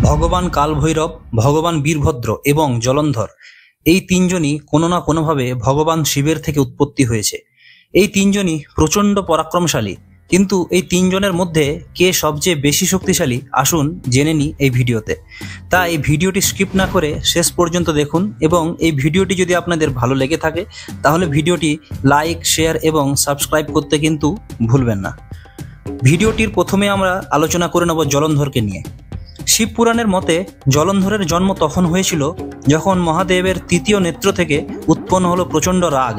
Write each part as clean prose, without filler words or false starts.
ভগবান কালভৈরব, ভগবান বীরভদ্র এবং জলন্ধর এই তিনজনই কোনো না কোনোভাবে ভগবান শিবের থেকে উৎপত্তি হয়েছে। এই তিনজনই প্রচণ্ড পরাক্রমশালী, কিন্তু এই তিনজনের মধ্যে কে সবচেয়ে বেশি শক্তিশালী আসুন জেনে নিই এই ভিডিওতে। তাই এই ভিডিওটি স্কিপ না করে শেষ পর্যন্ত দেখুন, এবং এই ভিডিওটি যদি আপনাদের ভালো লেগে থাকে তাহলে ভিডিওটি লাইক, শেয়ার এবং সাবস্ক্রাইব করতে কিন্তু ভুলবেন না। ভিডিওটির প্রথমে আমরা আলোচনা করে নেব জলন্ধরকে নিয়ে। শিব পুরাণের মতে জলন্ধরের জন্ম তখন হয়েছিল যখন মহাদেবের তৃতীয় নেত্র থেকে উৎপন্ন হলো প্রচণ্ড রাগ,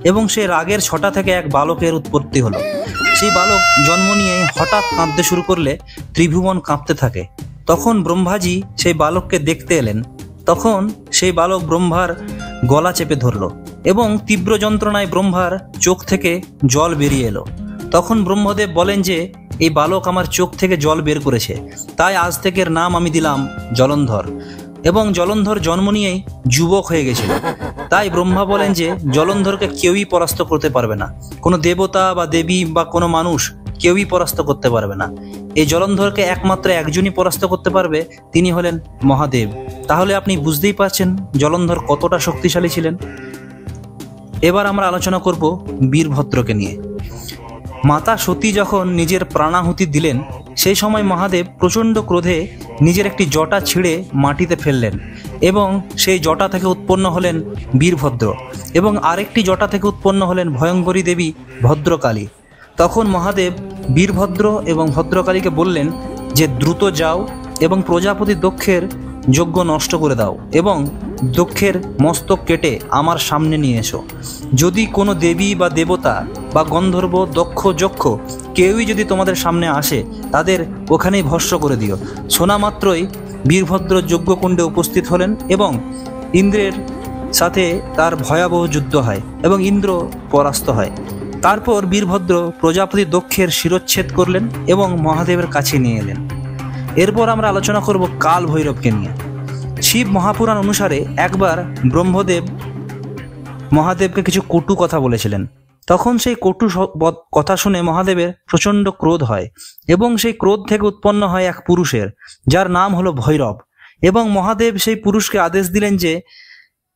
এবং সেই রাগের ছটা থেকে এক বালকের উৎপত্তি হলো। সেই বালক জন্ম নিয়ে হঠাৎ কাঁদতে শুরু করলে ত্রিভুবন কাঁপতে থাকে। তখন ব্রহ্মাজি সেই বালককে দেখতে এলেন। তখন সেই বালক ব্রহ্মার গলা চেপে ধরল, এবং তীব্র যন্ত্রণায় ব্রহ্মার চোখ থেকে জল বেরিয়ে এলো। তখন ব্রহ্মদেব বলেন যে এই বালক আমার চোখ থেকে জল বের করেছে, তাই আজ থেকে এর নাম আমি দিলাম জলন্ধর। এবং জলন্ধর জন্ম নিয়েই যুবক হয়ে গেছিল। তাই ব্রহ্মা বলেন যে জলন্ধরকে কেউই পরাস্ত করতে পারবে না, কোনো দেবতা বা দেবী বা কোনো মানুষ কেউই পরাস্ত করতে পারবে না। এই জলন্ধরকে একমাত্র একজনই পরাস্ত করতে পারবে, তিনি হলেন মহাদেব। তাহলে আপনি বুঝতেই পারছেন জলন্ধর কতটা শক্তিশালী ছিলেন। এবার আমরা আলোচনা করব বীরভদ্রকে নিয়ে। মাতা সতী যখন নিজের প্রাণাহুতি দিলেন, সেই সময় মহাদেব প্রচণ্ড ক্রোধে নিজের একটি জটা ছিঁড়ে মাটিতে ফেললেন, এবং সেই জটা থেকে উৎপন্ন হলেন বীরভদ্র, এবং আরেকটি জটা থেকে উৎপন্ন হলেন ভয়ঙ্করী দেবী ভদ্রকালী। তখন মহাদেব বীরভদ্র এবং ভদ্রকালীকে বললেন যে দ্রুত যাও এবং প্রজাপতি দক্ষের যজ্ঞ নষ্ট করে দাও, এবং দক্ষের মস্তক কেটে আমার সামনে নিয়ে এসো। যদি কোনো দেবী বা দেবতা বা গন্ধর্ব, দক্ষ, যক্ষ কেউই যদি তোমাদের সামনে আসে, তাদের ওখানেই ভস্ম করে দিও। শোনা মাত্রই বীরভদ্র যজ্ঞকুণ্ডে উপস্থিত হলেন, এবং ইন্দ্রের সাথে তার ভয়াবহ যুদ্ধ হয় এবং ইন্দ্র পরাস্ত হয়। তারপর বীরভদ্র প্রজাপতি দক্ষের শিরচ্ছেদ করলেন এবং মহাদেবের কাছে নিয়ে এলেন। এরপর আমরা আলোচনা করব কাল ভৈরবকে নিয়ে। শিব মহাপুরাণ অনুসারে একবার ব্রহ্মদেব মহাদেবকে কিছু কটু কথা বলেছিলেন। তখন সেই কটু কথা শুনে মহাদেবের প্রচণ্ড ক্রোধ হয়, এবং সেই ক্রোধ থেকে উৎপন্ন হয় এক পুরুষের, যার নাম হলো ভৈরব। এবং মহাদেব সেই পুরুষকে আদেশ দিলেন যে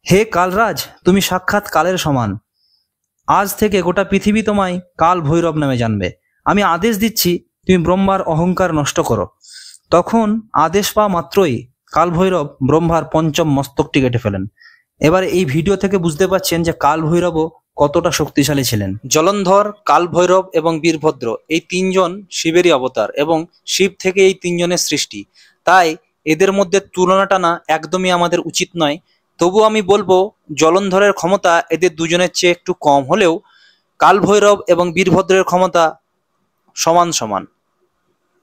হে কালরাজ, তুমি সাক্ষাৎ কালের সমান। আজ থেকে গোটা পৃথিবী তোমায় কাল ভৈরব নামে জানবে। আমি আদেশ দিচ্ছি, তুমি ব্রহ্মার অহংকার নষ্ট করো। তখন আদেশ পাওয়া মাত্রই কালভৈরব ব্রহ্মার পঞ্চম মস্তকটি কেটে ফেলেন। এবার এই ভিডিও থেকে বুঝতে পারছেন যে কালভৈরবও কতটা শক্তিশালী ছিলেন। জলন্ধর, কালভৈরব এবং বীরভদ্র এই তিনজন শিবেরই অবতার, এবং শিব থেকে এই তিনজনের সৃষ্টি। তাই এদের মধ্যে তুলনা টানা একদমই আমাদের উচিত নয়। তবু আমি বলবো জলন্ধরের ক্ষমতা এদের দুজনের চেয়ে একটু কম হলেও কালভৈরব এবং বীরভদ্রের ক্ষমতা সমান সমান।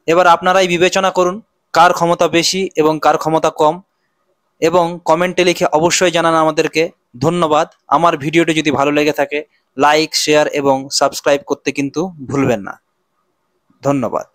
এবার আপনারাই বিবেচনা করুন কার ক্ষমতা বেশি এবং কার ক্ষমতা কম, এবং কমেন্টে লিখে অবশ্যই জানান আমাদেরকে। ধন্যবাদ। আমার ভিডিওটি যদি ভালো লেগে থাকে লাইক, শেয়ার এবং সাবস্ক্রাইব করতে কিন্তু ভুলবেন না। ধন্যবাদ।